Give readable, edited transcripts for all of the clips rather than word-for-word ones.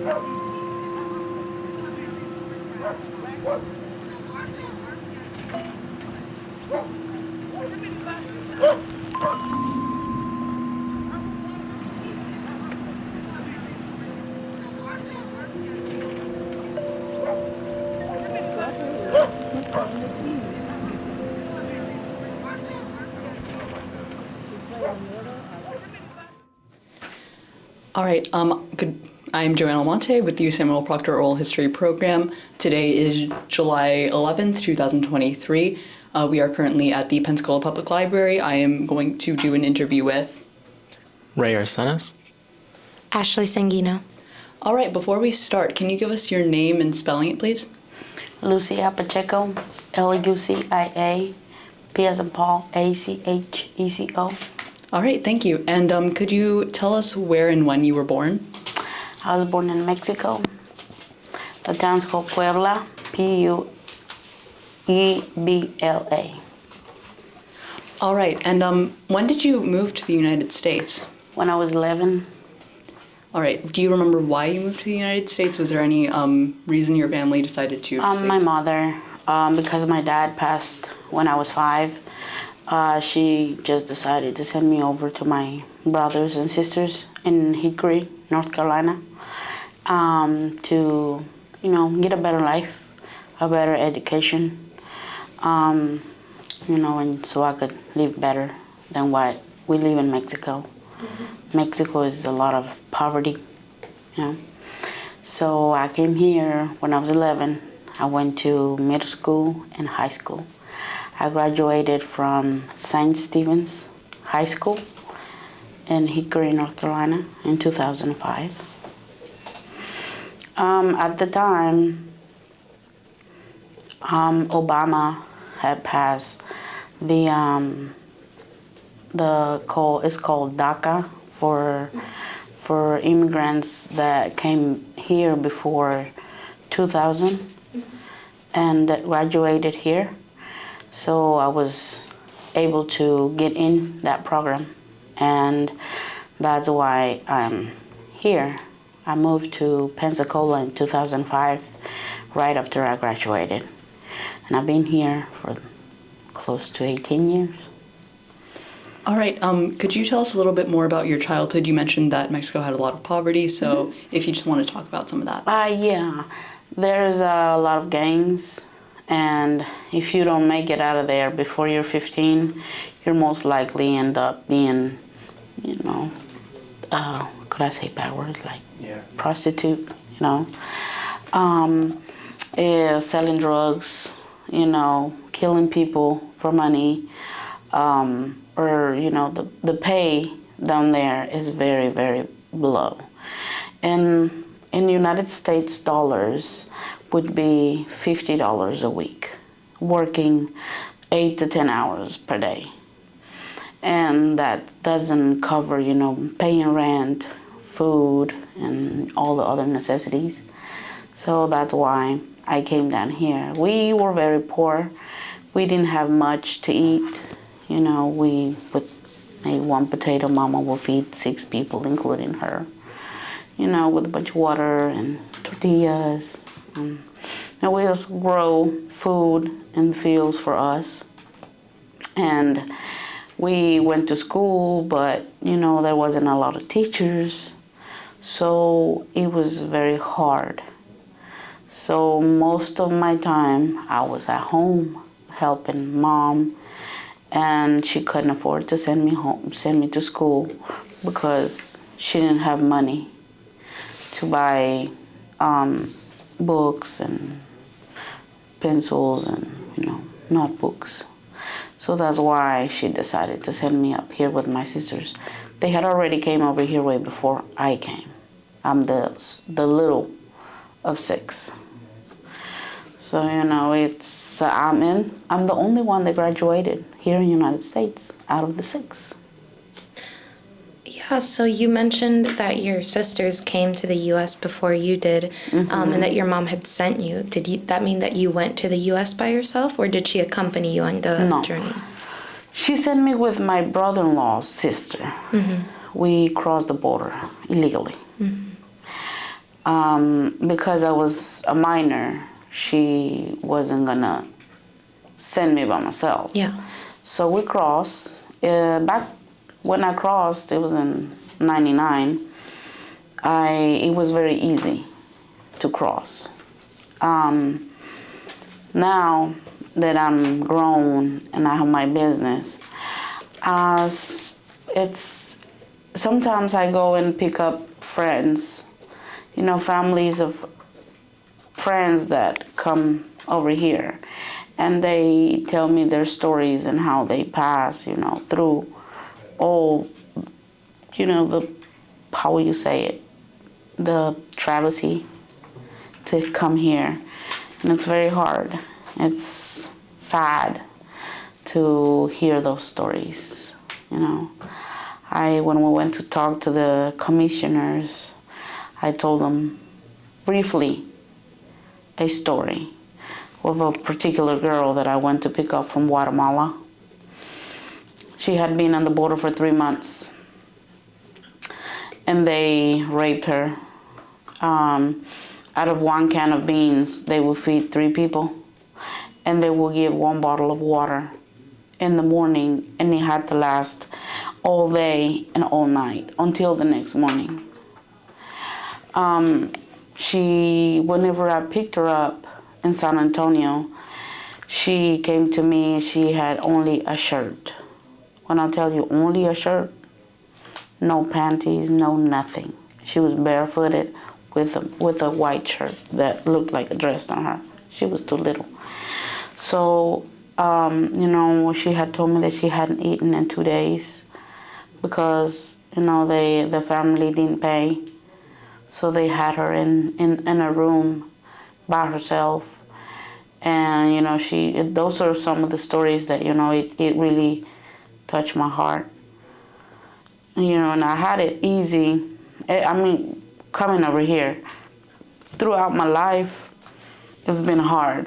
All right, good. I'm JoAnn Almonte with the Samuel Proctor Oral History Program. Today is July 11th, 2023. We are currently at the Pensacola Public Library. I am going to do an interview with Rey Arcenas. Ashley Sanguino. All right, before we start, can you give us your name and spelling it, please? Lucia Pacheco, Lucia, P as in Paul, Acheco. All right, thank you. And could you tell us where and when you were born? I was born in Mexico. The town's called Puebla, Puebla. All right, and when did you move to the United States? When I was 11. All right, do you remember why you moved to the United States? Was there any reason your family decided to? My mother, because my dad passed when I was 5, she just decided to send me over to my brothers and sisters in Hickory, North Carolina, to, get a better life, a better education, and so I could live better than what we live in Mexico. Mm-hmm. Mexico is a lot of poverty, So I came here when I was 11. I went to middle school and high school. I graduated from St. Stephen's High School in Hickory, North Carolina in 2005. At the time, Obama had passed it's called DACA for immigrants that came here before 2000 and that graduated here. So I was able to get in that program, and that's why I'm here. I moved to Pensacola in 2005, right after I graduated. And I've been here for close to 18 years. All right, could you tell us a little bit more about your childhood? You mentioned that Mexico had a lot of poverty, so if you just want to talk about some of that. Yeah, there's a lot of gangs. And if you don't make it out of there before you're 15, you're most likely end up being, could I say bad words, like prostitute, selling drugs, killing people for money, or, the pay down there is very, very low. And in United States dollars, would be $50 a week, working 8 to 10 hours per day. And that doesn't cover, paying rent, food, and all the other necessities. So that's why I came down here. We were very poor. We didn't have much to eat. We would make one potato, Mama will feed 6 people, including her, with a bunch of water and tortillas. And we just grow food in fields for us. And we went to school, but, there wasn't a lot of teachers. So it was very hard. So most of my time, I was at home helping Mom. And she couldn't afford to send me to school because she didn't have money to buy books and pencils and notebooks. So that's why she decided to send me up here with my sisters. They had already came over here way before I came. I'm the little of 6. So I'm the only one that graduated here in the United States out of the 6. Yeah, so you mentioned that your sisters came to the U.S. before you did, and that your mom had sent you. That mean that you went to the U.S. by yourself, or did she accompany you on the journey? She sent me with my brother-in-law's sister. Mm-hmm. We crossed the border illegally. Mm-hmm. because I was a minor, she wasn't gonna send me by myself. Yeah. So we crossed. Back when I crossed, it was in '99. It was very easy to cross. Now that I'm grown and I have my business, it's sometimes I go and pick up friends, families of friends that come over here, and they tell me their stories and how they pass, through all, how will you say it, the travesty to come here. And it's very hard. It's sad to hear those stories, When we went to talk to the commissioners, I told them briefly a story of a particular girl that I went to pick up from Guatemala. She had been on the border for 3 months, and they raped her. Out of 1 can of beans, they will feed 3 people, and they will give 1 bottle of water in the morning, and it had to last all day and all night until the next morning. Whenever I picked her up in San Antonio, she came to me, she had only a shirt. When I tell you only a shirt, no panties, no nothing. She was barefooted with a white shirt that looked like a dress on her. She was too little. So, she had told me that she hadn't eaten in 2 days because, the family didn't pay. So they had her in a room by herself. And, those are some of the stories that, it really touched my heart. And I had it easy. Coming over here, throughout my life, it's been hard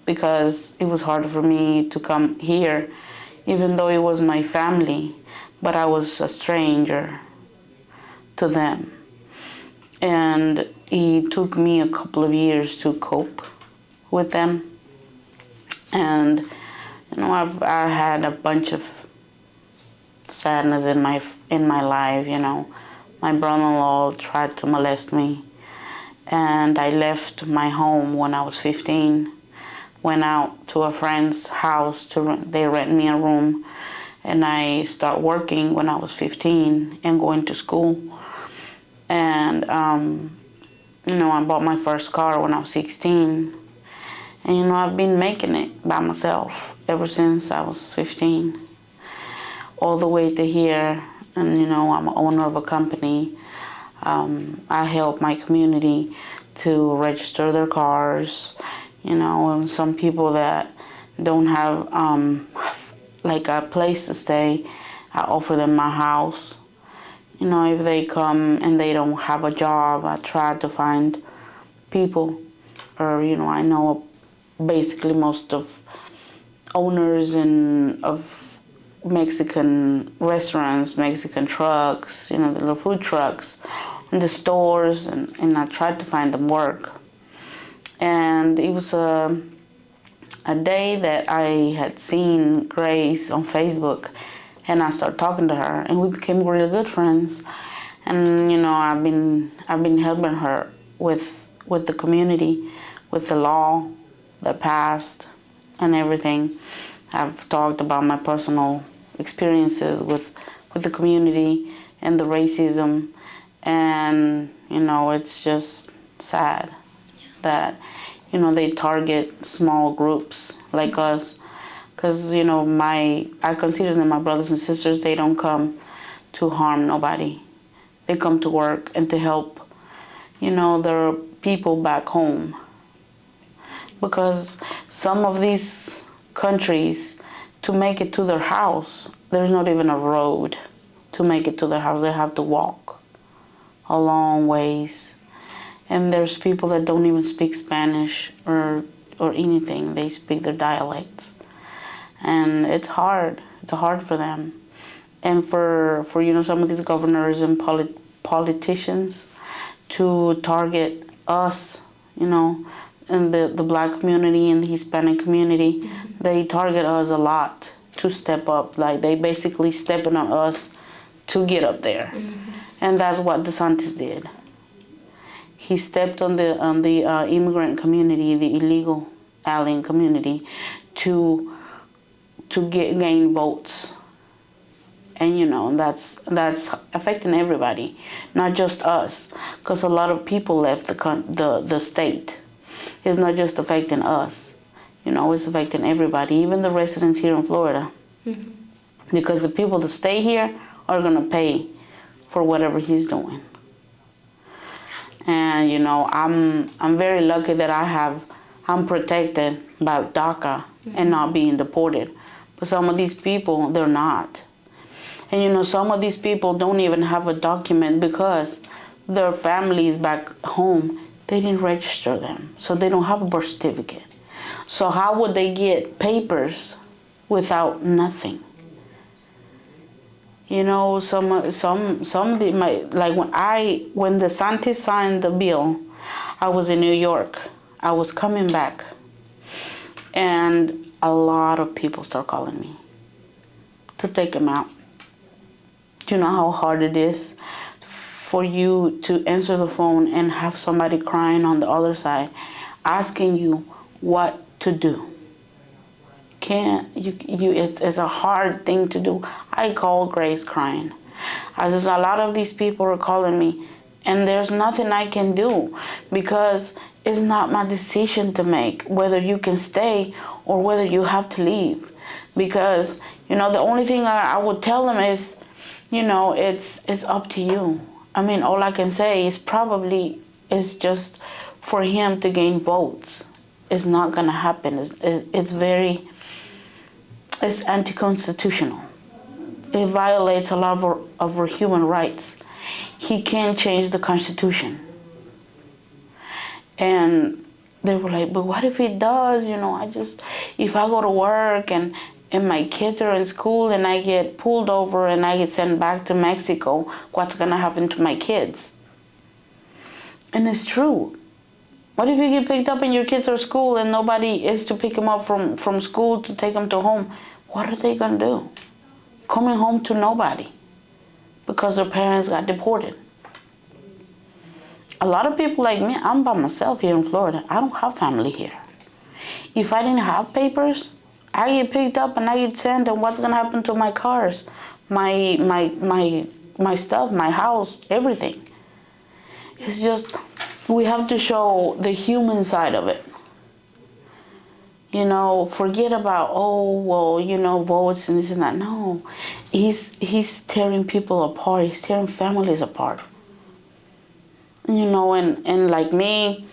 because it was hard for me to come here, even though it was my family, but I was a stranger to them. And it took me a couple of years to cope with them. And, I had a bunch of sadness in my life, My brother-in-law tried to molest me, and I left my home when I was 15, went out to a friend's house, they rent me a room, and I started working when I was 15 and going to school. And, I bought my first car when I was 16, and, I've been making it by myself ever since I was 15, all the way to here. And, I'm an owner of a company. I help my community to register their cars, and some people that don't have, a place to stay, I offer them my house. If they come and they don't have a job, I try to find people, or, I know basically most of owners of Mexican restaurants, Mexican trucks, the little food trucks, in the stores, and I tried to find them work. And it was a day that I had seen Grace on Facebook, and I started talking to her, and we became really good friends. And I've been helping her with the community, with the law that passed, and everything. I've talked about my personal experiences with the community and the racism, and it's just sad that they target small groups like us, because I consider them my brothers and sisters. They don't come to harm nobody. They come to work and to help their people back home, because some of these countries, to make it to their house, there's not even a road to make it to their house. They have to walk a long ways. And there's people that don't even speak Spanish or anything. They speak their dialects. And it's hard. It's hard for them. And for some of these governors and politicians to target us, you know, in the black community and the Hispanic community. Mm-hmm. They target us a lot to step up. Like, they basically stepping on us to get up there. Mm-hmm. And that's what DeSantis did. He stepped on the immigrant community, the illegal alien community, to gain votes. And, you know, that's affecting everybody, not just us, because a lot of people left the state. It's not just affecting us, you know, it's affecting everybody, even the residents here in Florida. Mm-hmm. Because the people that stay here are going to pay for whatever he's doing. And, you know, I'm very lucky that I'm protected by DACA. Mm-hmm. And not being deported. But some of these people, they're not. And, you know, some of these people don't even have a document because their families back home, they didn't register them. So they don't have a birth certificate. So how would they get papers without nothing? You know, some like when DeSantis signed the bill, I was in New York. I was coming back, and a lot of people start calling me to take him out. Do you know how hard it is for you to answer the phone and have somebody crying on the other side, asking you what to do? It's a hard thing to do. I call Grace crying. I says, a lot of these people are calling me, and there's nothing I can do because it's not my decision to make whether you can stay or whether you have to leave. Because, you know, the only thing I would tell them is, you know, it's up to you. I mean, all I can say is probably it's just for him to gain votes. It's not going to happen. It's anti-constitutional. It violates a lot of our human rights. He can't change the Constitution. And they were like, but what if he does? You know, if I go to work and my kids are in school and I get pulled over and I get sent back to Mexico, what's going to happen to my kids? And it's true. What if you get picked up and your kids are at school and nobody is to pick them up from school to take them to home? What are they going to do? Coming home to nobody because their parents got deported. A lot of people like me, I'm by myself here in Florida. I don't have family here. If I didn't have papers, I get picked up and I get sent, and what's going to happen to my cars, my stuff, my house, everything? It's just, we have to show the human side of it. You know, forget about, oh, well, you know, votes and this and that. No, he's tearing people apart. He's tearing families apart. You know, and like me,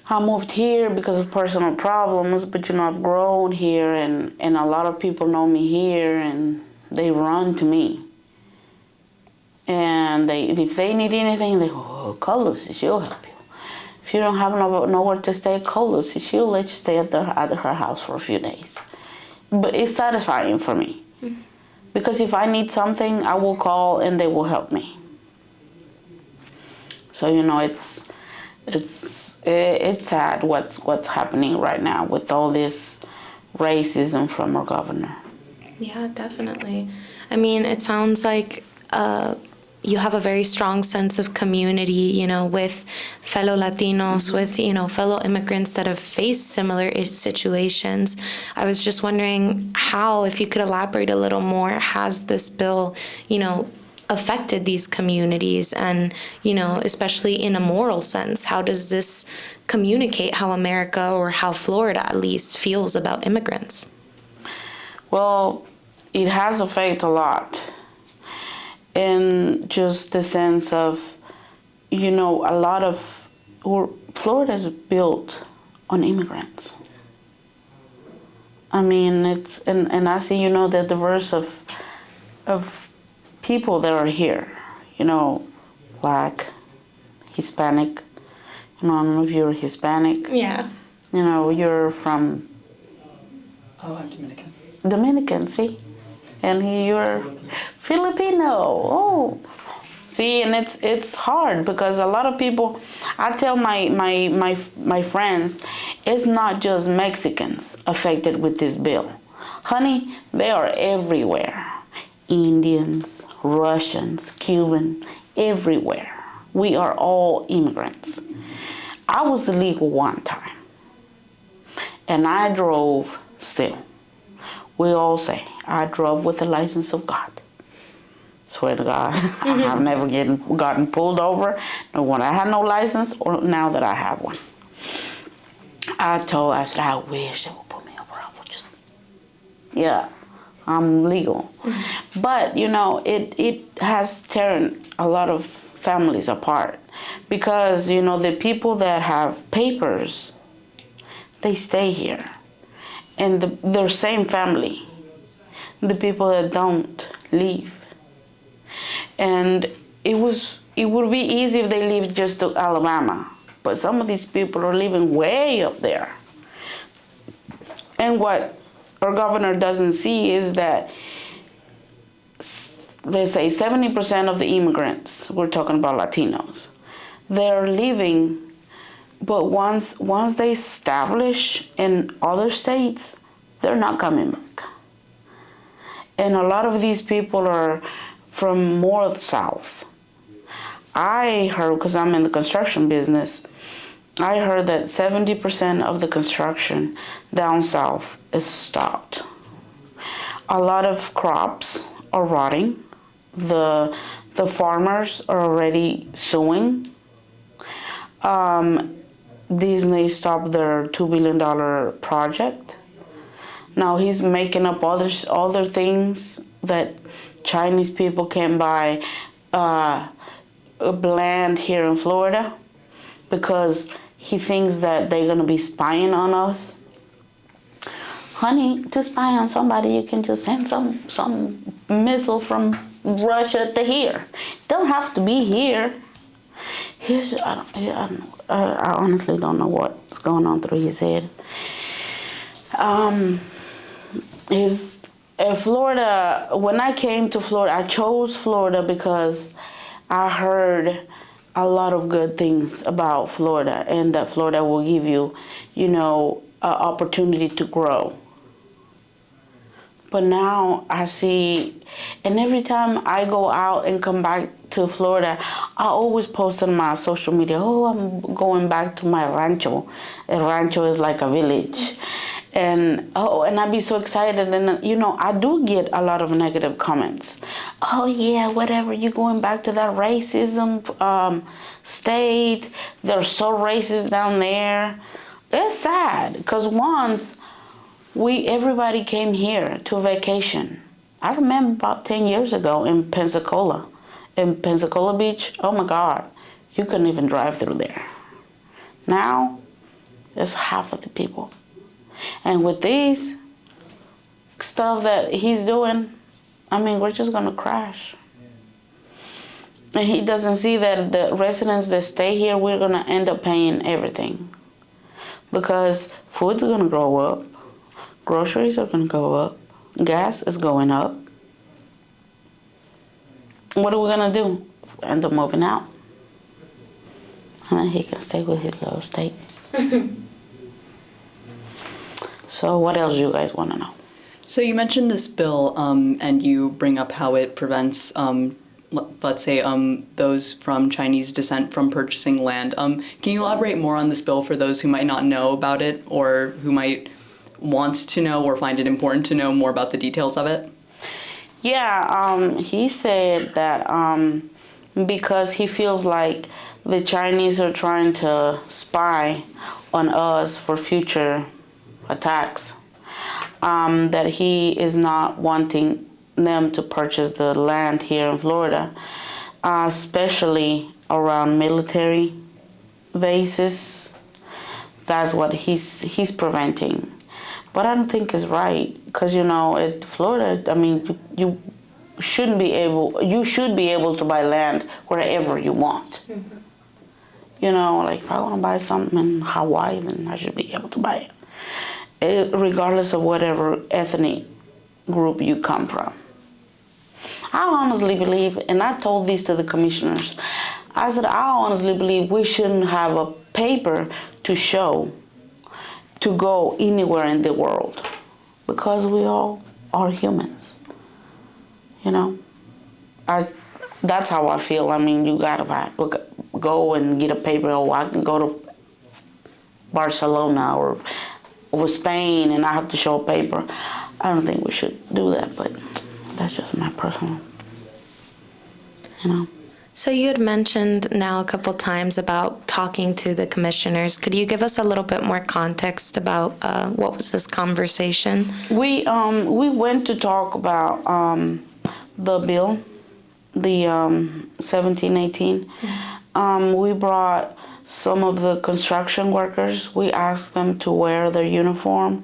I moved here because of personal problems, but, you know, I've grown here, and a lot of people know me here, and they run to me. And if they need anything, they go, oh, call Lucy, she'll help you. If you don't have nowhere to stay, call Lucy, she'll let you stay at her house for a few days. But it's satisfying for me. Mm-hmm. Because if I need something, I will call and they will help me. So, you know, it's sad what's happening right now with all this racism from our governor. Yeah, definitely. I mean, it sounds like you have a very strong sense of community, you know, with fellow Latinos, with, you know, fellow immigrants that have faced similar situations. I was just wondering how, if you could elaborate a little more, has this bill, you know, affected these communities, and, you know, especially in a moral sense, how does this communicate how America, or how Florida at least, feels about immigrants? Well, it has affected a lot in just the sense of, you know, a lot of, Florida is built on immigrants. I mean, it's, and I see, you know, the diverse of people that are here, you know, Black, Hispanic. You know, I don't know if you're Hispanic. Yeah. You know, you're from... Oh, I'm Dominican. Dominican, see? And you're Filipino. Oh, See, and it's hard because a lot of people, I tell my friends, it's not just Mexicans affected with this bill. Honey, they are everywhere. Indians, Russians, Cuban, everywhere. We are all immigrants. I was illegal one time, and I drove still. We all say, I drove with the license of God. Swear to God, I have never gotten pulled over, no when I had no license or now that I have one. I said, I wish they would put me over. I would just, yeah, I'm legal. But, you know, it has torn a lot of families apart because, you know, the people that have papers, they stay here. And their same family, the people that don't leave. And it would be easy if they lived just to Alabama, but some of these people are living way up there. And what our governor doesn't see is that, let's say 70% of the immigrants, we're talking about Latinos, they're leaving, but once they establish in other states, they're not coming back. And a lot of these people are from more south. I heard, because I'm in the construction business, I heard that 70% of the construction down south is stopped. A lot of crops are rotting. The farmers are already suing. Disney stopped their $2 billion project. Now he's making up other things that Chinese people can buy land here in Florida because he thinks that they're going to be spying on us. Honey, to spy on somebody, you can just send some missile from Russia to here. Don't have to be here. I honestly don't know what's going on through his head. Florida, when I came to Florida, I chose Florida because I heard a lot of good things about Florida and that Florida will give you, you know, an opportunity to grow. But now I see, and every time I go out and come back to Florida, I always post on my social media, oh, I'm going back to my rancho. A rancho is like a village. And I'd be so excited. And, you know, I do get a lot of negative comments. Oh, yeah, whatever, you're going back to that racism state. They're so racist down there. It's sad because once everybody came here to vacation. I remember about 10 years ago in Pensacola Beach, oh my God, you couldn't even drive through there. Now, it's half of the people. And with these stuff that he's doing, I mean, we're just gonna crash. And he doesn't see that the residents that stay here, we're gonna end up paying everything. Because food's gonna grow up, groceries are gonna go up, gas is going up. What are we gonna do? End up moving out. And then he can stay with his little state. So what else do you guys want to know? So you mentioned this bill, and you bring up how it prevents, let's say, those from Chinese descent from purchasing land. Can you elaborate more on this bill for those who might not know about it or who might want to know or find it important to know more about the details of it? Yeah, he said that because he feels like the Chinese are trying to spy on us for future attacks, that he is not wanting them to purchase the land here in Florida, especially around military bases. That's what he's preventing. But I don't think it's right because, you know, at Florida, I mean, you should be able to buy land wherever you want. Mm-hmm. You know, like if I want to buy something in Hawaii, then I should be able to buy it, regardless of whatever ethnic group you come from. I honestly believe, and I told this to the commissioners, I said, I honestly believe we shouldn't have a paper to show to go anywhere in the world because we all are humans, you know? That's how I feel. I mean, you gotta go and get a paper, or I can go to Barcelona or over Spain and I have to show a paper. I don't think we should do that, but that's just my personal, you know. So you had mentioned now a couple times about talking to the commissioners. Could you give us a little bit more context about what was this conversation? We went to talk about the bill, the 1718. We brought some of the construction workers. We asked them to wear their uniform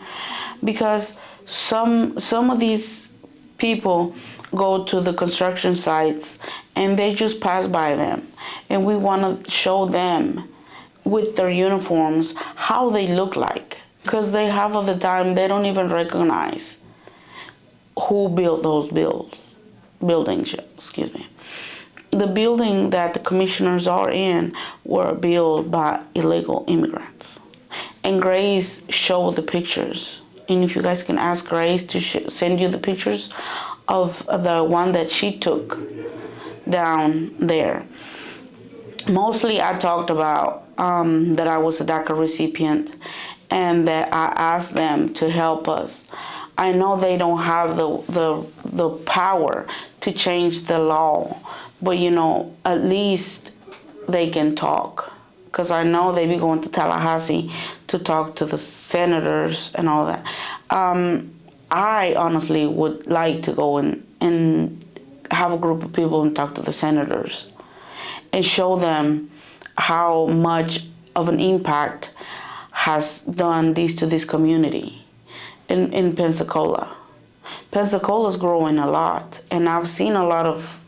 because some of these people go to the construction sites and they just pass by them, and we want to show them with their uniforms how they look like, because they half of the time they don't even recognize who built those buildings. Excuse me. The building that the commissioners are in were built by illegal immigrants, and Grace showed the pictures. And if you guys can ask Grace to send you the pictures of the one that she took down there. Mostly I talked about that I was a DACA recipient and that I asked them to help us. I know they don't have the power to change the law, but you know, at least they can talk. Because I know they be going to Tallahassee to talk to the senators and all that. I honestly would like to go and have a group of people and talk to the senators and show them how much of an impact has done this to this community in Pensacola. Pensacola's growing a lot, and I've seen a lot of,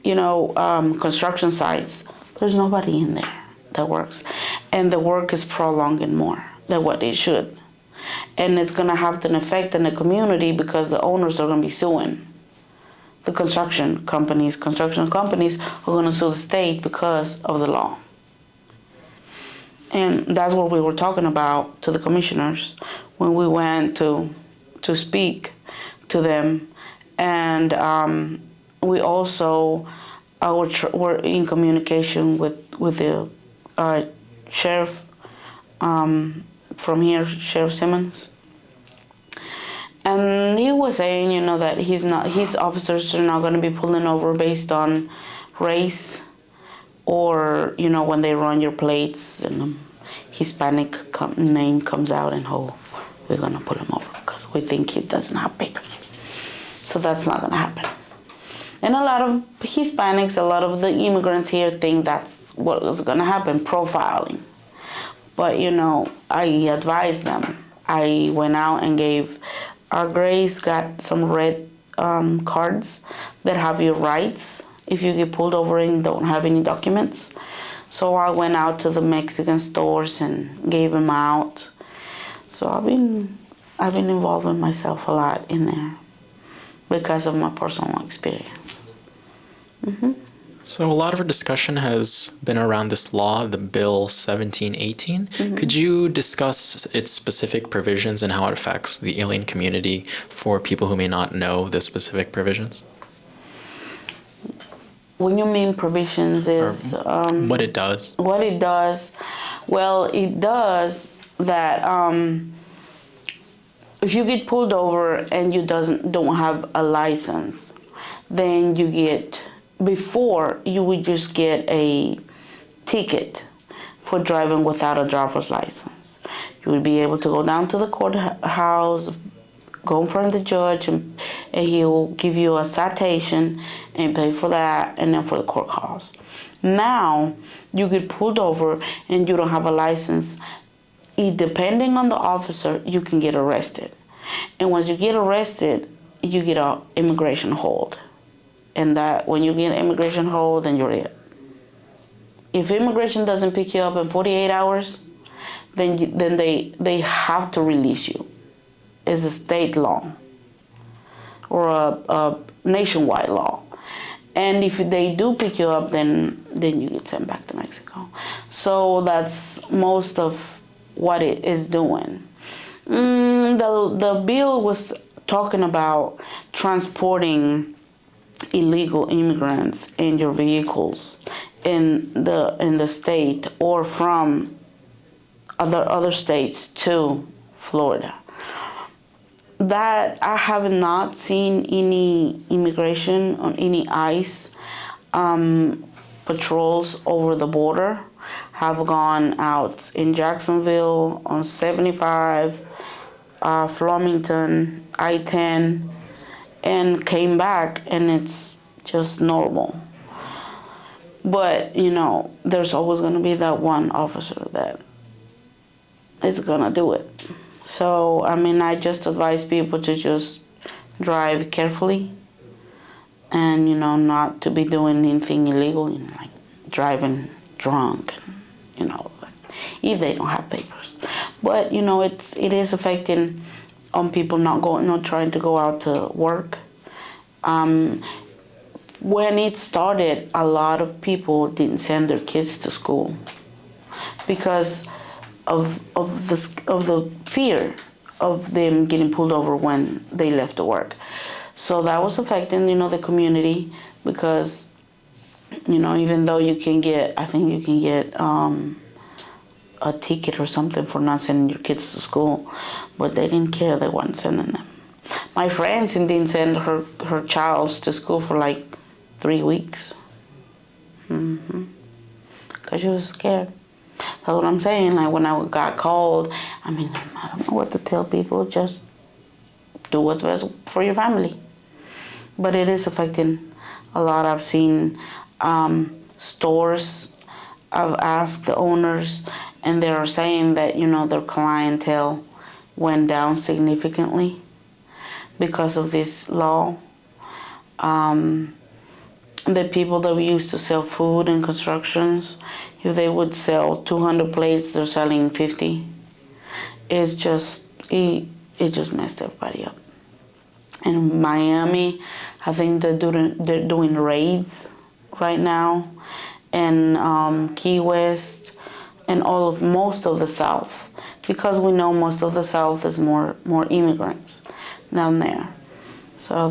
you know, construction sites. There's nobody in there that works, and the work is prolonging more than what it should, and it's going to have an effect in the community because the owners are going to be suing the construction companies. Construction companies are going to sue the state because of the law, and that's what we were talking about to the commissioners when we went to speak to them. And we also were in communication with the sheriff from here, Sheriff Simmons, and he was saying, you know, that his officers are not going to be pulling over based on race, or you know, when they run your plates and Hispanic name comes out, and we're going to pull him over because we think he doesn't have papers. So that's not going to happen. And a lot of Hispanics, a lot of the immigrants here think that's what is going to happen, profiling. But, you know, I advised them. I went out and gave Grace got some red cards that have your rights if you get pulled over and don't have any documents. So I went out to the Mexican stores and gave them out. So I've been involving myself a lot in there because of my personal experience. Mm-hmm. So a lot of our discussion has been around this law, the Bill 1718. Mm-hmm. Could you discuss its specific provisions and how it affects the alien community for people who may not know the specific provisions? When you mean provisions is... what it does. What it does? Well, it does that if you get pulled over and you don't have a license, then you get... Before, you would just get a ticket for driving without a driver's license. You would be able to go down to the courthouse, go in front of the judge, and he will give you a citation and pay for that, and then for the court costs. Now, you get pulled over and you don't have a license. Depending on the officer, you can get arrested. And once you get arrested, you get an immigration hold. And that when you get an immigration hold, then you're it. If immigration doesn't pick you up in 48 hours, then they have to release you. It's a state law or a nationwide law. And if they do pick you up, then you get sent back to Mexico. So that's most of what it is doing. The bill was talking about transporting illegal immigrants in your vehicles in the state or from other states to Florida. That I have not seen any immigration on any ICE patrols over the border. Have gone out in Jacksonville on 75, Flemington, I-10, and came back, and it's just normal. But, you know, there's always going to be that one officer that is going to do it. So, I mean, I just advise people to just drive carefully and, you know, not to be doing anything illegal, you know, like driving drunk, you know, if they don't have papers. But, you know, it is affecting on people not trying to go out to work. When it started, a lot of people didn't send their kids to school because of the fear of them getting pulled over when they left to work. So that was affecting, you know, the community because, you know, even though I think you can get a ticket or something for not sending your kids to school, but they didn't care. They weren't sending them. My friend didn't send her child to school for like 3 weeks. Because she was scared. That's what I'm saying. Like when I got called, I mean, I don't know what to tell people. Just do what's best for your family. But it is affecting a lot. I've seen stores. I've asked the owners, and they are saying that, you know, their clientele went down significantly because of this law. The people that we used to sell food in constructions, if they would sell 200 plates, they're selling 50. It just messed everybody up. In Miami, I think they're doing raids right now, and Key West, and most of the South, because we know most of the South is more immigrants down there. So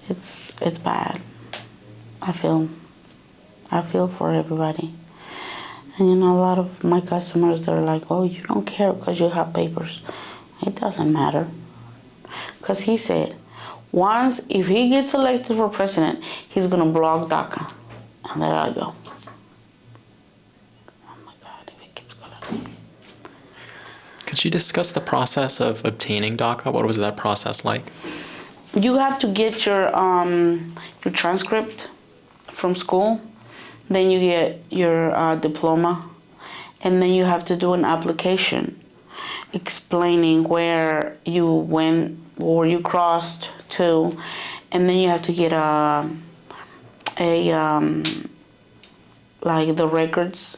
it's bad. I feel for everybody. And you know, a lot of my customers, they're like, oh, you don't care because you have papers. It doesn't matter. Because he said, if he gets elected for president, he's going to block DACA. And there I go. Oh my God, if it keeps going. Could you discuss the process of obtaining DACA? What was that process like? You have to get your transcript from school, then you get your diploma, and then you have to do an application explaining where you went or you crossed to, and then you have to get like the records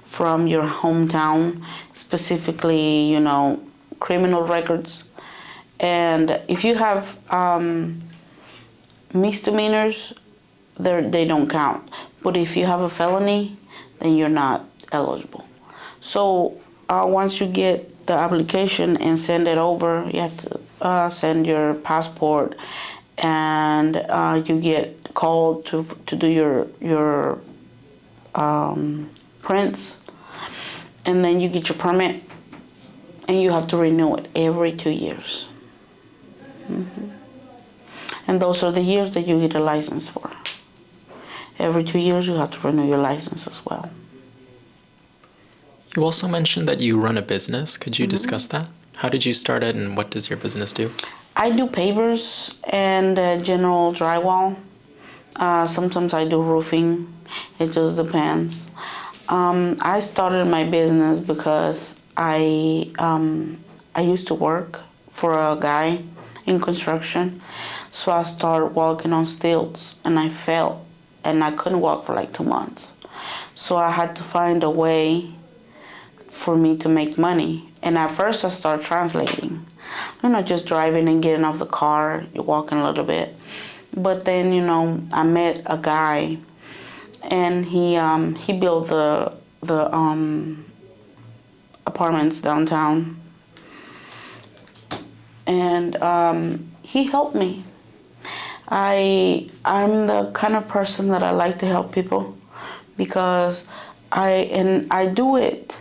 from your hometown, specifically, you know, criminal records. And if you have misdemeanors, they don't count. But if you have a felony, then you're not eligible. So once you get the application and send it over, you have to send your passport, and you get called to do your prints, and then you get your permit, and you have to renew it every 2 years. And those are the years that you get a license for. Every 2 years you have to renew your license as well. You also mentioned that you run a business. Could you discuss that? How did you start it, and what does your business do? I do pavers and general drywall. Sometimes I do roofing. It just depends. I started my business because I used to work for a guy in construction. So I started walking on stilts, and I fell, and I couldn't walk for like 2 months. So I had to find a way for me to make money. And at first I started translating. just driving and getting off the car, you're walking a little bit. But then, I met a guy, and he built the apartments downtown, and he helped me. I'm the kind of person that I like to help people, because I do it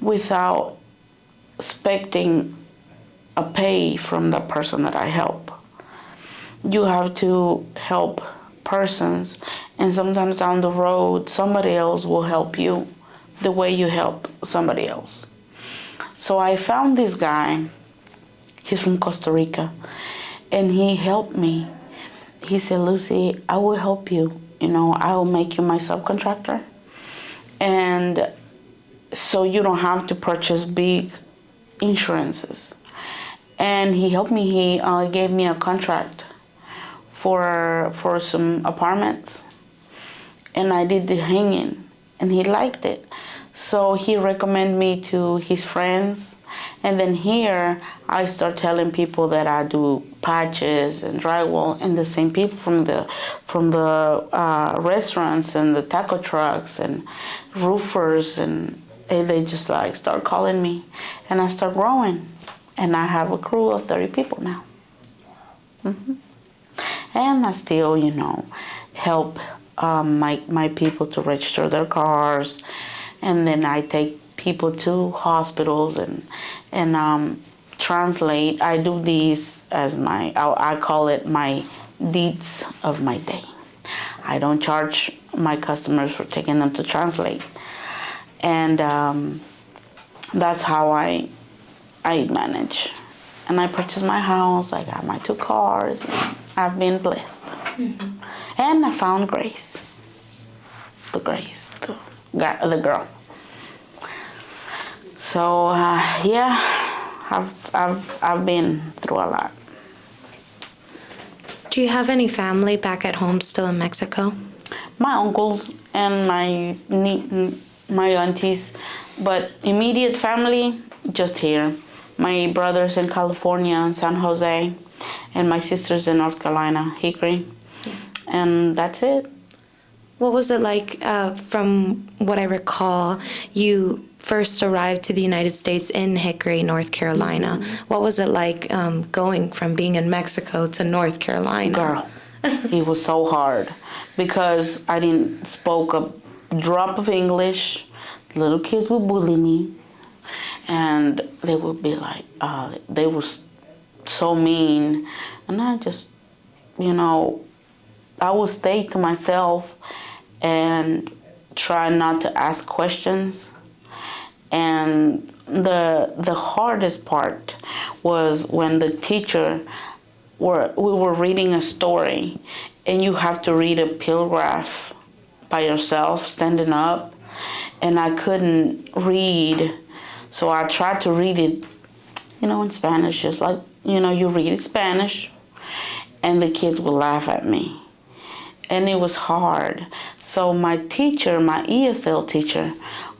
without expecting a pay from the person that I help. You have to help persons, and sometimes down the road somebody else will help you the way you help somebody else. So I found this guy. He's from Costa Rica, and he helped me. He said, Lucy, I will help you. I will make you my subcontractor, and so you don't have to purchase big insurances. And he helped me. He gave me a contract for some apartments, and I did the hanging, and he liked it. So he recommended me to his friends, and then here I start telling people that I do patches and drywall, and the same people from the restaurants and the taco trucks and roofers, and they just start calling me, and I start growing, and I have a crew of 30 people now. Mm-hmm. And I still, help my people to register their cars, and then I take people to hospitals and translate. I do these as I call it my deeds of my day. I don't charge my customers for taking them to translate, and that's how I manage. And I purchased my house. I got my 2 cars. And I've been blessed. Mm-hmm. And I found Grace. The girl. So I've been through a lot. Do you have any family back at home still in Mexico? My uncles and my aunties, but immediate family just here. My brothers in California and San Jose, and my sisters in North Carolina, Hickory, and that's it. What was it like? From what I recall, you first arrived to the United States in Hickory, North Carolina. Mm-hmm. What was it like going from being in Mexico to North Carolina? Girl, it was so hard because I didn't spoke a drop of English. Little kids would bully me, and they would be like, they were so mean, and I just, I would stay to myself and try not to ask questions. And the hardest part was when the teacher we were reading a story, and you have to read a paragraph by yourself, standing up, and I couldn't read, so I tried to read it, in Spanish, just like, you read it Spanish, and the kids would laugh at me. And it was hard. So my teacher, my ESL teacher,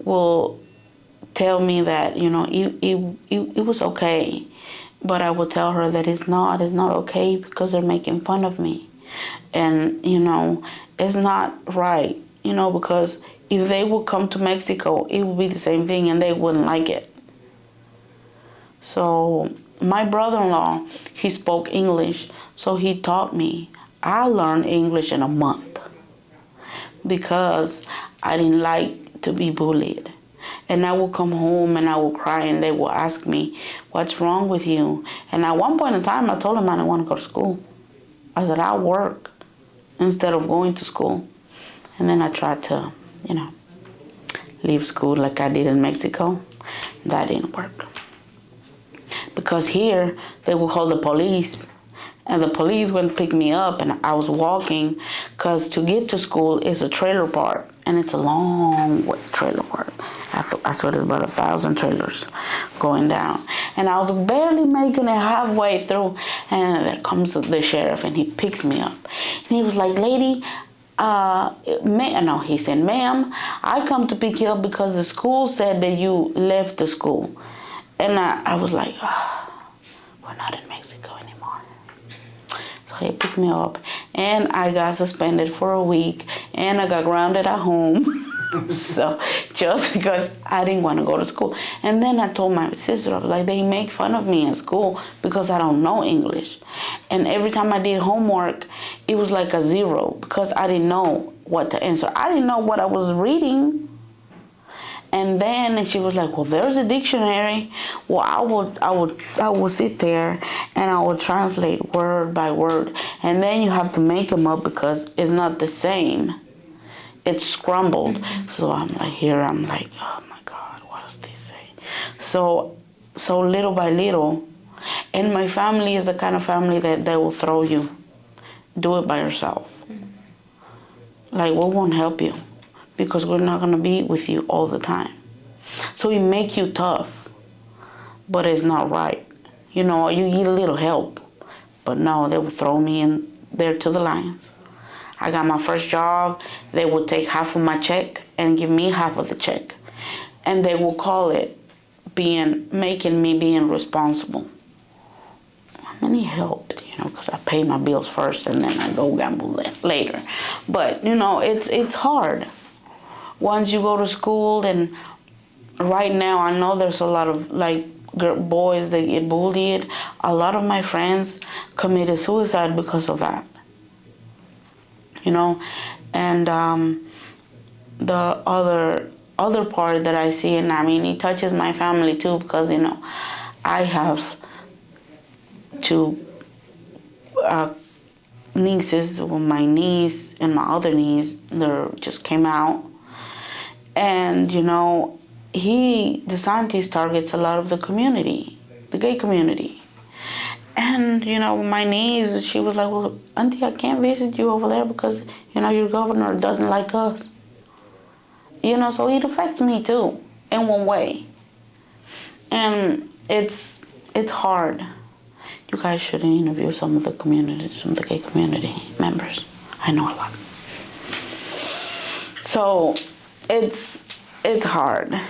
will tell me that, it was okay. But I would tell her that it's not okay because they're making fun of me. And, it's not right, because if they would come to Mexico, it would be the same thing and they wouldn't like it. So my brother-in-law, he spoke English, so he taught me. I learned English in a month because I didn't like to be bullied. And I would come home and I would cry, and they would ask me, what's wrong with you? And at one point in time, I told them I didn't want to go to school. I said, I'll work instead of going to school. And then I tried to, leave school like I did in Mexico. That didn't work. Because here, they would call the police. And the police went to pick me up, and I was walking, because to get to school is a trailer park, and it's a long trailer park. I swear there's about 1,000 trailers going down. And I was barely making it halfway through, and there comes the sheriff, and he picks me up. And he was like, lady, he said, ma'am, I come to pick you up because the school said that you left the school. And I was like, what we're not in Mexico anymore. So he picked me up, and I got suspended for a week, and I got grounded at home. So just because I didn't want to go to school. And then I told my sister, I was like, they make fun of me in school because I don't know English. And every time I did homework, it was like a 0 because I didn't know what to answer. I didn't know what I was reading. And then she was like, well, there's a dictionary. Well, I would sit there and I would translate word by word. And then you have to make them up because it's not the same. It's scrambled. So I'm like, oh my God, what does this say? So little by little, and my family is the kind of family that they will throw you. Do it by yourself. Like, we won't help you because we're not gonna be with you all the time. So it make you tough, but it's not right. You know, you get a little help, but no, they will throw me in there to the lions. I got my first job, they would take half of my check and give me half of the check. And they will call it making me being responsible. I mean, it helped, you know, because I pay my bills first and then I go gamble later. But, you know, it's hard. Once you go to school, and right now I know there's a lot of, like, boys that get bullied. A lot of my friends committed suicide because of that. You know, and the other part that I see, and I mean, it touches my family too, because, you know, I have 2 nieces. Well, my niece and my other niece, they just came out, and, you know, the scientist targets a lot of the community, the gay community. And, you know, my niece, she was like, well, Auntie, I can't visit you over there because, you know, your governor doesn't like us. You know, so it affects me too, in one way. And it's hard. You guys should interview some of the gay community members. I know a lot. So it's hard.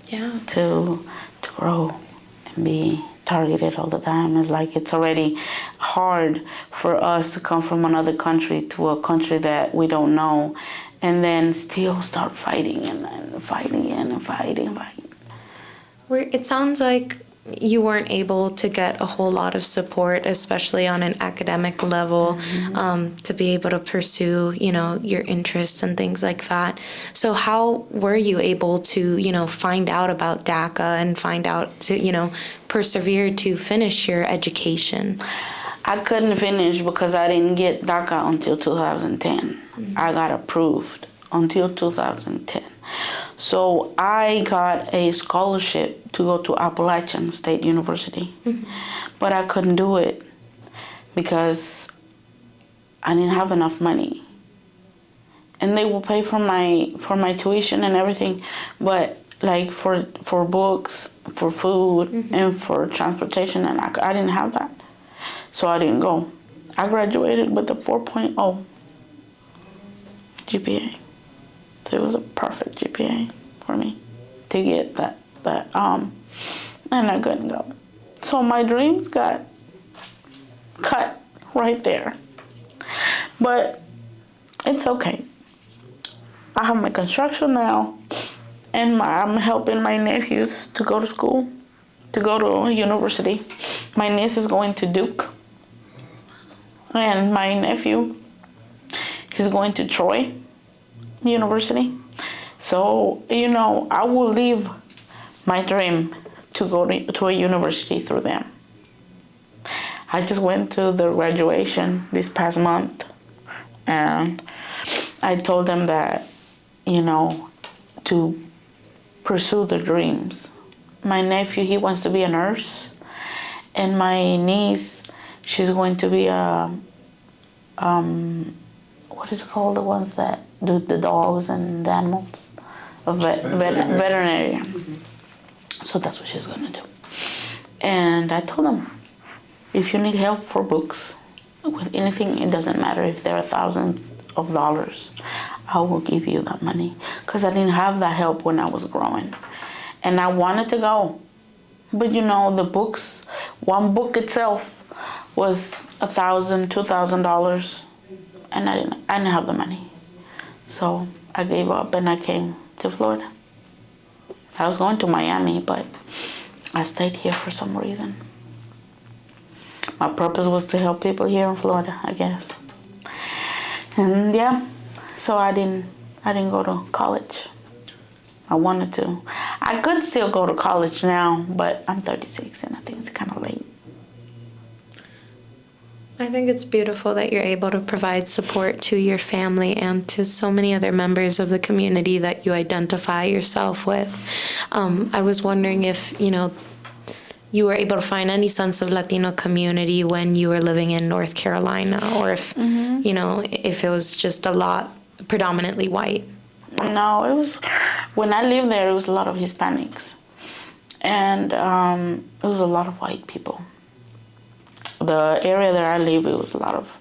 Yeah. To grow and be targeted all the time. It's like it's already hard for us to come from another country to a country that we don't know, and then still start fighting and fighting and fighting. It sounds like you weren't able to get a whole lot of support, especially on an academic level, to be able to pursue, you know, your interests and things like that. So how were you able to, you know, find out about DACA and find out to, you know, persevere to finish your education? I couldn't finish because I didn't get DACA until 2010. I got approved until 2010. So I got a scholarship to go to Appalachian State University, but I couldn't do it because I didn't have enough money. And they will pay for my tuition and everything, but like for books, for food, and for transportation, and I didn't have that. So I didn't go. I graduated with a 4.0 GPA. So it was a perfect GPA for me to get that, and I couldn't go. So my dreams got cut right there. But it's okay. I have my construction now, and I'm helping my nephews to go to school, to go to university. My niece is going to Duke, and my nephew is going to Troy University. So, you know, I will leave my dream to go to a university through them. I just went to the graduation this past month, and I told them that, you know, to pursue their dreams. My nephew, he wants to be a nurse, and my niece, she's going to be a what is it called, the ones that do the dogs and the animals? A veterinarian. So that's what she's gonna do. And I told them, if you need help for books, with anything, it doesn't matter if they're $1,000 of dollars, I will give you that money. Because I didn't have that help when I was growing. And I wanted to go. But you know, the books One book itself was $1,000, $2,000, and I didn't have the money. So I gave up and I came to Florida. I was going to Miami, but I stayed here for some reason. My purpose was to help people here in Florida, I guess. And yeah, so I didn't go to college. I wanted to. I could still go to college now, but I'm 36 and I think it's kind of late. I think it's beautiful that you're able to provide support to your family and to so many other members of the community that you identify yourself with. I was wondering if, you were able to find any sense of Latino community when you were living in North Carolina, or if, if it was just a lot predominantly white. No, it was, when I lived there, it was a lot of Hispanics. And it was a lot of white people. The area that I live, it was a lot of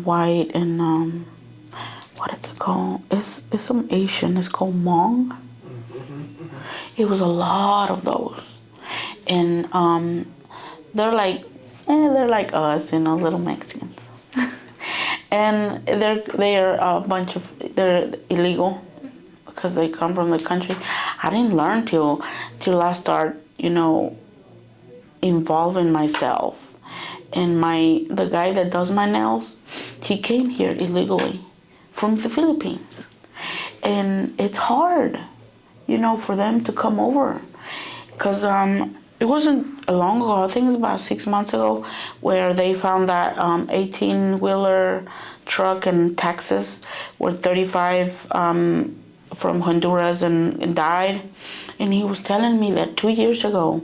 white and, what is it called? It's some Asian, it's called Hmong. It was a lot of those. And they're like us, little Mexicans. And they're a bunch of, they're illegal because they come from the country. I didn't learn till I start, involving myself. And the guy that does my nails, he came here illegally from the Philippines. And it's hard, for them to come over. Because it wasn't long ago, I think it was about 6 months ago, where they found that 18-wheeler truck in Texas where 35 from Honduras and died. And he was telling me that 2 years ago,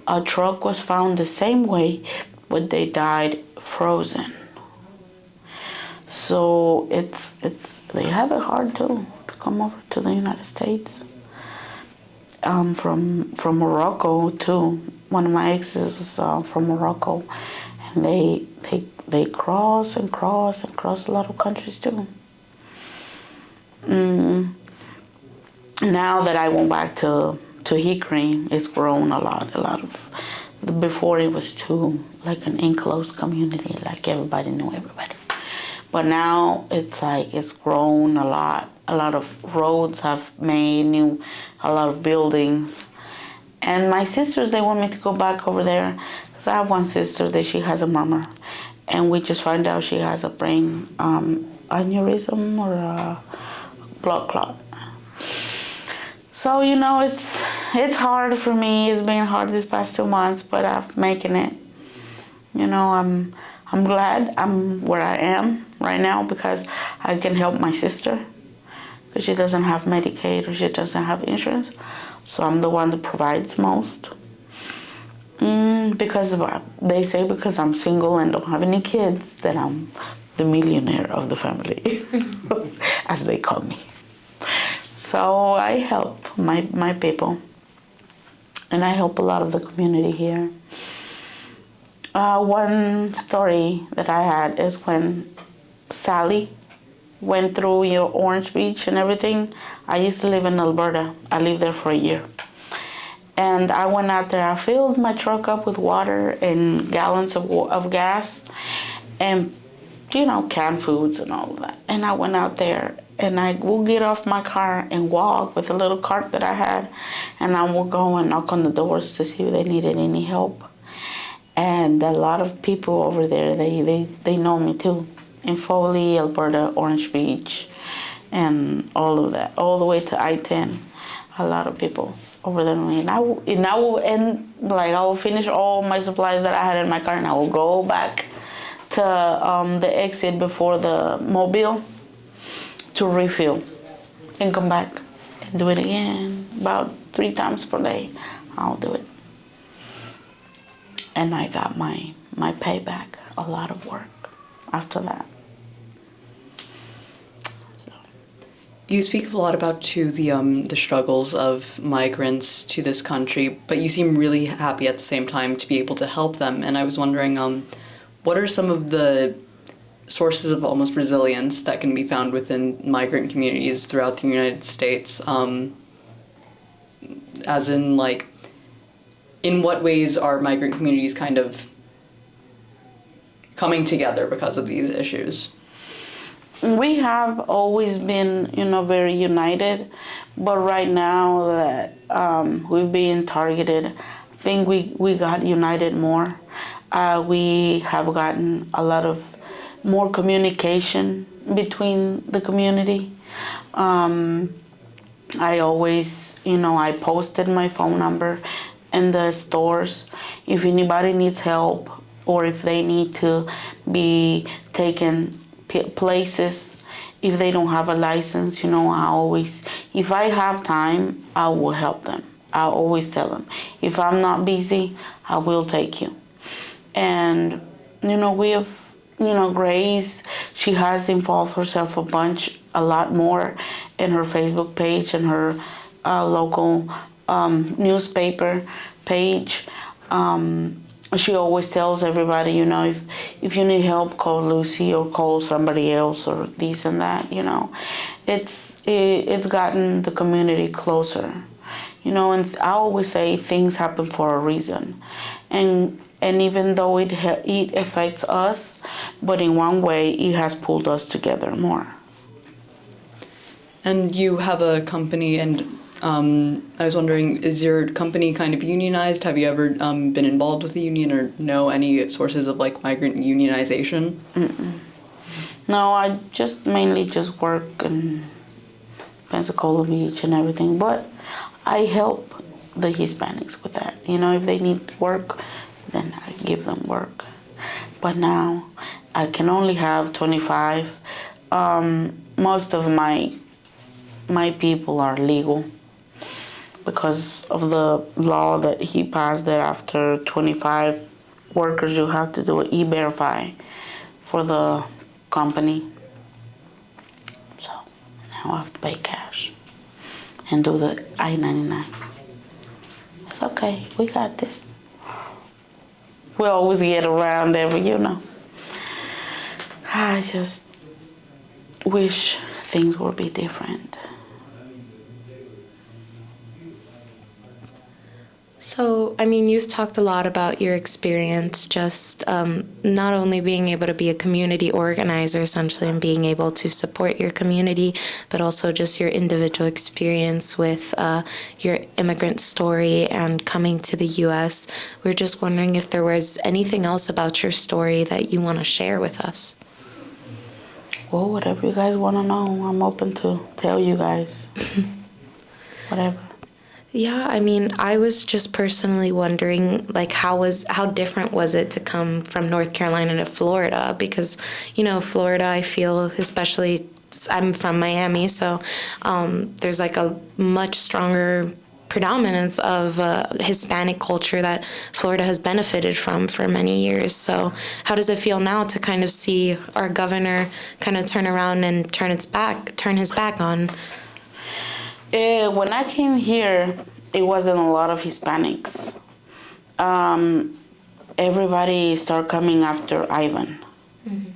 a truck was found the same way, but they died frozen. So they have it hard too to come over to the United States. From Morocco too. One of my exes was from Morocco, and they cross and cross and cross a lot of countries too. Now that I went back to Hickory, it's grown a lot of. Before it was too like an enclosed community, like everybody knew everybody. But now it's grown a lot. A lot of roads have made a lot of buildings. And my sisters, they want me to go back over there because I have one sister that she has a murmur, and we just find out she has a brain aneurysm or a blood clot. So it's hard for me. It's been hard these past 2 months, but I'm making it. I'm glad I'm where I am right now because I can help my sister because she doesn't have Medicaid or she doesn't have insurance. So I'm the one that provides most. Because they say because I'm single and don't have any kids that I'm the millionaire of the family, as they call me. So I help my people, and I help a lot of the community here. One story that I had is when Sally went through Orange Beach and everything. I used to live in Alberta. I lived there for a year. And I went out there. I filled my truck up with water and gallons of gas and, canned foods and all of that. And I went out there and I will get off my car and walk with a little cart that I had. And I will go and knock on the doors to see if they needed any help. And a lot of people over there, they know me too. In Foley, Alberta, Orange Beach, and all of that, all the way to I-10. A lot of people over there. And I will finish all my supplies that I had in my car, and I will go back to the exit before the Mobile to refill, and come back and do it again. About 3 times per day, I'll do it. And I got my payback, a lot of work after that. You speak a lot about the struggles of migrants to this country, but you seem really happy at the same time to be able to help them. And I was wondering, what are some of the sources of almost resilience that can be found within migrant communities throughout the United States? As in, in what ways are migrant communities kind of coming together because of these issues? We have always been, very united, but right now that we've been targeted, I think we got united more. We have gotten a lot of more communication between the community. I always, I posted my phone number in the stores. If anybody needs help or if they need to be taken places, if they don't have a license, I always, if I have time, I will help them. I always tell them, if I'm not busy, I will take you. And, we have, Grace, she has involved herself a lot more in her Facebook page and her local newspaper page. She always tells everybody, if you need help, call Lucy or call somebody else or this and that, It's gotten the community closer, and I always say things happen for a reason. And even though it affects us, but in one way, it has pulled us together more. And you have a company, and I was wondering, is your company kind of unionized? Have you ever been involved with a union or know any sources of migrant unionization? Mm-mm. No, I mainly work in Pensacola Beach and everything, but I help the Hispanics with that. If they need work, then I give them work. But now I can only have 25. Most of my people are legal because of the law that he passed that after 25 workers you have to do an e-verify for the company. So now I have to pay cash and do the I-99. It's okay, we got this. We always get around I just wish things would be different. So, you've talked a lot about your experience just not only being able to be a community organizer, essentially, and being able to support your community, but also just your individual experience with your immigrant story and coming to the U.S. We're just wondering if there was anything else about your story that you want to share with us. Well, whatever you guys want to know, I'm open to tell you guys. Whatever. Yeah, I was just personally wondering, how different was it to come from North Carolina to Florida? Because, Florida, I feel, especially, I'm from Miami, so there's a much stronger predominance of Hispanic culture that Florida has benefited from for many years. So how does it feel now to kind of see our governor kind of turn around and turn his back on? When I came here, it wasn't a lot of Hispanics. Everybody started coming after Ivan. Mm-hmm.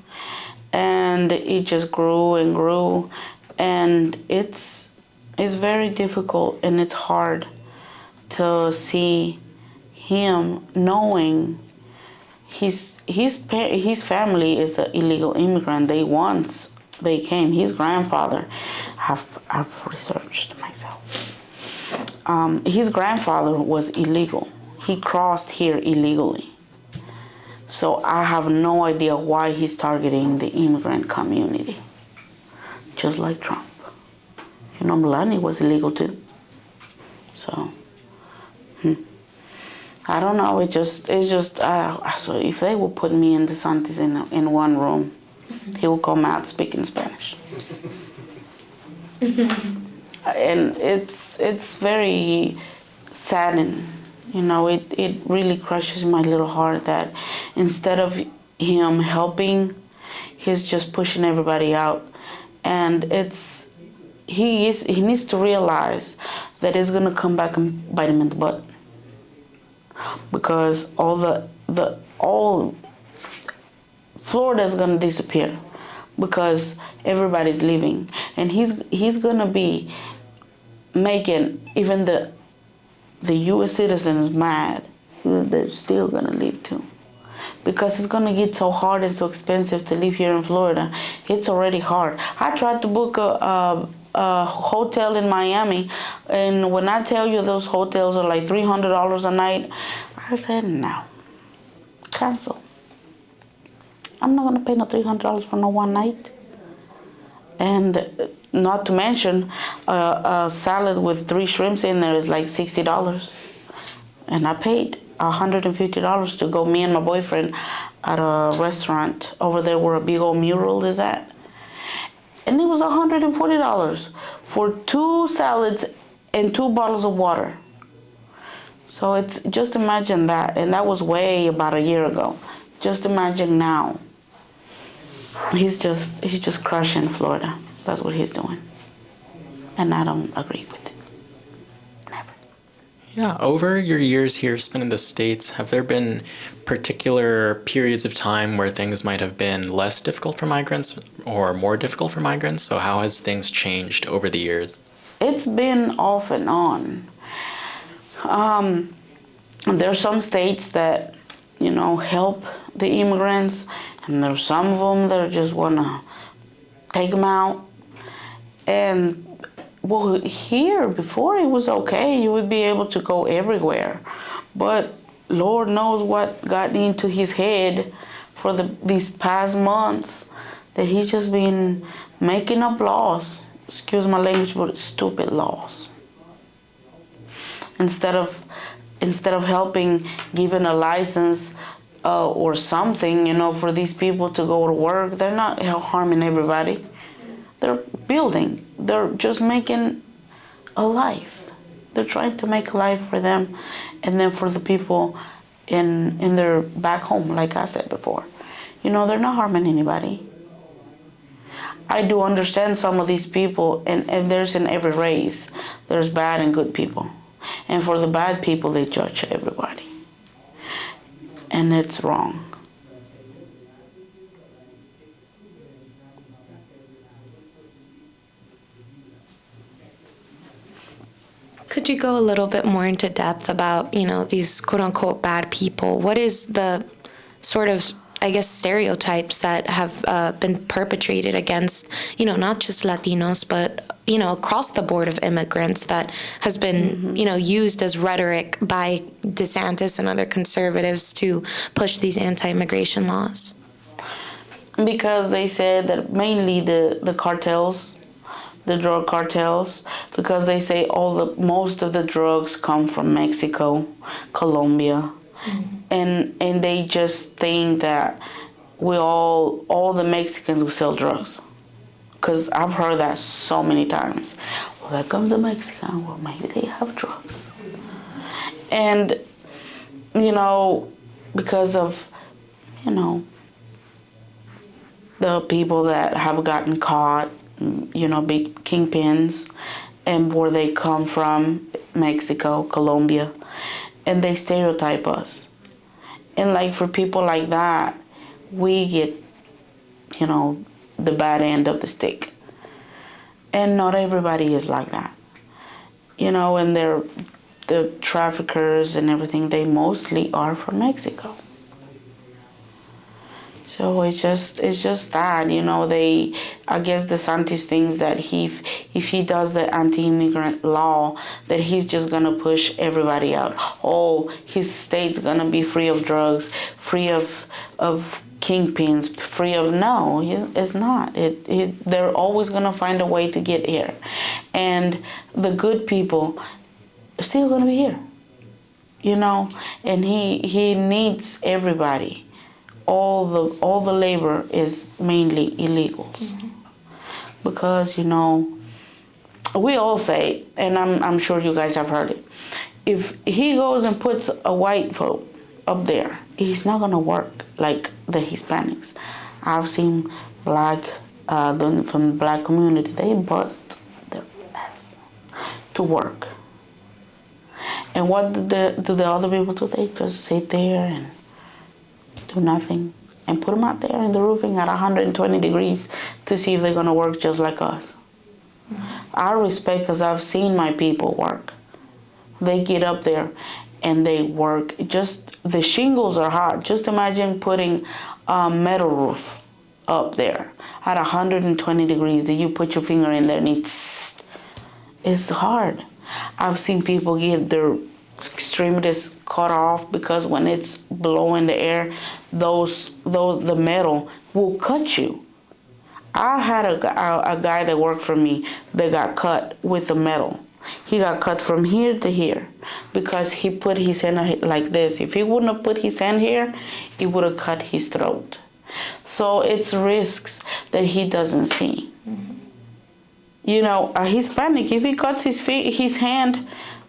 And it just grew and grew. And it's very difficult and it's hard to see him knowing his family is an illegal immigrant. They came. His grandfather, I've researched myself. His grandfather was illegal. He crossed here illegally. So I have no idea why he's targeting the immigrant community. Just like Trump. Melania was illegal too. So, I don't know. It's just. So if they will put me and DeSantis in one room, he will come out speaking Spanish. And it's very saddening. It really crushes my little heart that instead of him helping, he's just pushing everybody out. And he needs to realize that it's gonna come back and bite him in the butt. Because all Florida is gonna disappear because everybody's leaving, and he's gonna be making even the U.S. citizens mad they're still gonna leave too. Because it's gonna get so hard and so expensive to live here in Florida. It's already hard. I tried to book a hotel in Miami, and when I tell you those hotels are like $300 a night, I said no, cancel. I'm not gonna pay no $300 for no one night. And not to mention, a salad with 3 shrimps in there is like $60. And I paid $150 to go, me and my boyfriend, at a restaurant over there where a big old mural is at. And it was $140 for 2 salads and 2 bottles of water. So it's, just imagine that. And that was way about a year ago. Just imagine now. He's just crushing Florida. That's what he's doing. And I don't agree with it. Never. Yeah, over your years here spent in the States, have there been particular periods of time where things might have been less difficult for migrants or more difficult for migrants? So how has things changed over the years? It's been off and on. There are some states that, help the immigrants, and there's some of them that just want to take them out. And well, here, before it was okay, you would be able to go everywhere. But Lord knows what got into his head for these past months, that he's just been making up laws, excuse my language, but stupid laws. Instead of helping, giving a license or something, for these people to go to work, they're not harming everybody. They're building. They're just making a life. They're trying to make a life for them, and then for the people in their back home, like I said before. They're not harming anybody. I do understand some of these people, and there's in every race, there's bad and good people. And for the bad people, they judge everybody. And it's wrong. Could you go a little bit more into depth about, these quote-unquote bad people? What is the sort of, stereotypes that have been perpetrated against, not just Latinos, but, across the board of immigrants that has been, used as rhetoric by DeSantis and other conservatives to push these anti-immigration laws? Because they said that mainly the cartels, the drug cartels, because they say most of the drugs come from Mexico, Colombia, and they just think that all the Mexicans will sell drugs. Because I've heard that so many times. Well, there comes a Mexican. Well, maybe they have drugs. And, because of, the people that have gotten caught, big kingpins, and where they come from, Mexico, Colombia, and they stereotype us. And for people like that, we get, the bad end of the stick. And not everybody is like that. And the traffickers and everything, they mostly are from Mexico. So it's just that, I guess DeSantis thinks that if he does the anti-immigrant law, that he's just gonna push everybody out. Oh, his state's gonna be free of drugs, free of kingpins, free of, no, it's not. They're always gonna find a way to get here. And the good people are still gonna be here, and he needs everybody. All the labor is mainly illegals. Because we all say, and I'm sure you guys have heard it, if he goes and puts a white vote up there, he's not gonna work like the Hispanics. I've seen from the black community, they bust their ass to work. And what do the other people do? They just sit there and do nothing, and put them out there in the roofing at 120 degrees to see if they're gonna work just like us. I respect, because I've seen my people work. They get up there and they work. Just the shingles are hard. Just imagine putting a metal roof up there at 120 degrees. That you put your finger in there and it's hard. I've seen people get their extremities cut off because when it's blowing the air, the metal will cut you. I had a guy that worked for me that got cut with the metal. He got cut from here to here because he put his hand like this. If he wouldn't have put his hand here, it would have cut his throat. So it's risks that he doesn't see. Mm-hmm. You know, a Hispanic, if he cuts his hand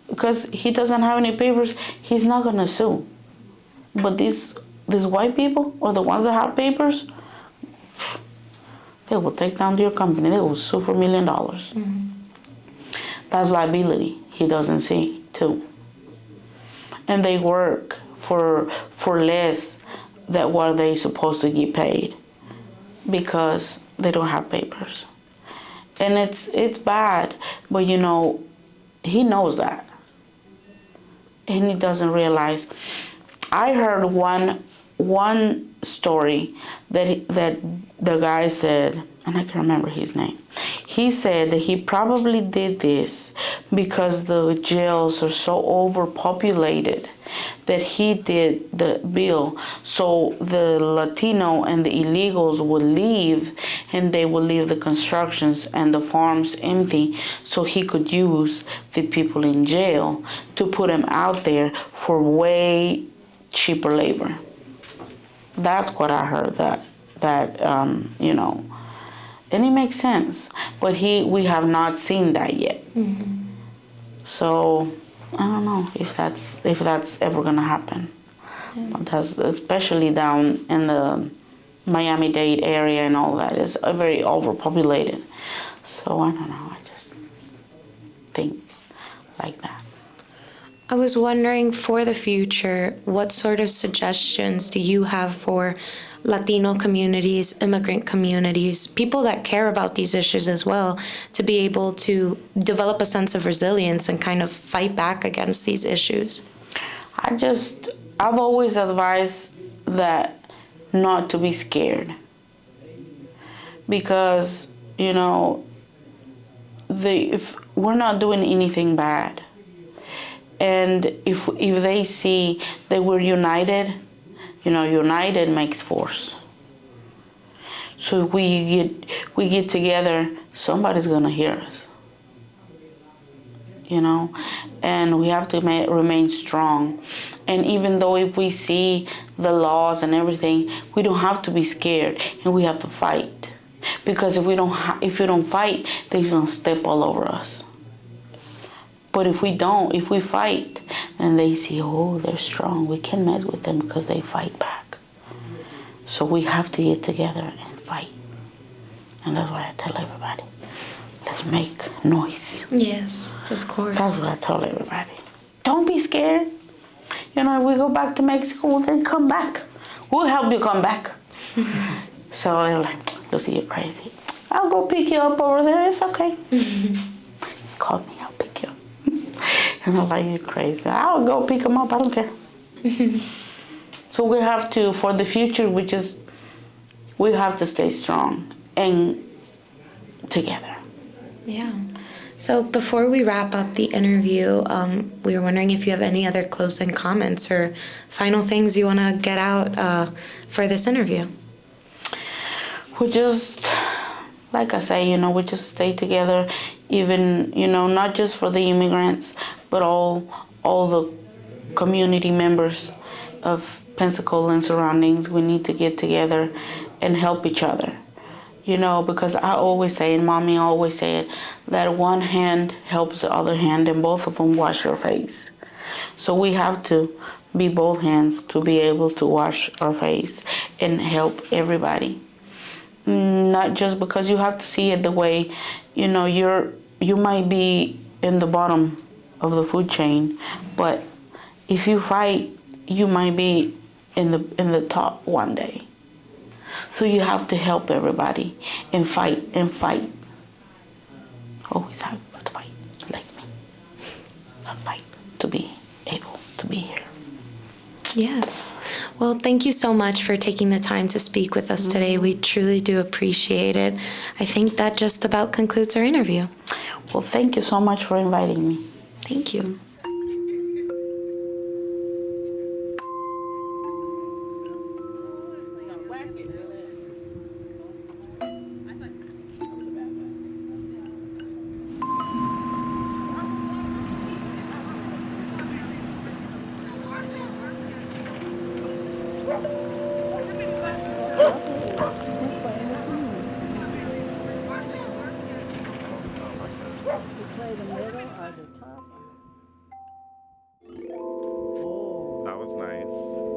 because he doesn't have any papers, he's not gonna sue. But these white people, or the ones that have papers, they will take down your company. They will sue for $1 million. Mm-hmm. That's liability he doesn't see too. And they work for less than what they supposed to get paid because they don't have papers. And it's bad, but you know, he knows that. And he doesn't realize. I heard one story that the guy said, and I can't remember his name. He said that he probably did this because the jails are so overpopulated that he did the bill so the Latino and the illegals would leave, and they would leave the constructions and the farms empty so he could use the people in jail to put them out there for way cheaper labor. That's what I heard, that you know, and it makes sense, but we have not seen that yet. Mm-hmm. So I don't know if that's ever gonna happen. Yeah. But that's especially down in the Miami-Dade area and all that. It's very overpopulated. So I don't know. I just think like that. I was wondering, for the future, what sort of suggestions do you have for Latino communities, immigrant communities, people that care about these issues as well, to be able to develop a sense of resilience and kind of fight back against these issues? I've always advised that not to be scared, because, you know, if we're not doing anything bad, and if they see that we're united, you know, united makes force. So if we get together, somebody's gonna hear us, you know, and we have to remain strong. And even though if we see the laws and everything, we don't have to be scared, and we have to fight, because if we don't fight, they're gonna step all over us. But if we fight, then they see, oh, they're strong. We can mess with them because they fight back. So we have to get together and fight. And that's what I tell everybody. Let's make noise. Yes, of course. That's what I tell everybody. Don't be scared. You know, if we go back to Mexico, then come back. We'll help you come back. So they're like, Lucy, you're crazy. I'll go pick you up over there. It's okay. Just call me. I'll pick you up. And I'm like, you're crazy. I'll go pick them up. I don't care. So we have to, for the future, we have to stay strong and together. Yeah. So before we wrap up the interview, we were wondering if you have any other closing comments or final things you want to get out for this interview. We just, like I say, you know, we just stay together, even, you know, not just for the immigrants, but all the community members of Pensacola and surroundings. We need to get together and help each other, you know, because I always say, and Mommy always said, that one hand helps the other hand, and both of them wash their face. So we have to be both hands to be able to wash our face and help everybody. Not just because you have to see it the way, you know, you might be in the bottom of the food chain, but if you fight, you might be in the top one day. So you have to help everybody and fight and fight. Always have to fight, like me. Fight to be able to be here. Yes. Well, thank you so much for taking the time to speak with us today. We truly do appreciate it. I think that just about concludes our interview. Well, thank you so much for inviting me. Thank you. That was nice.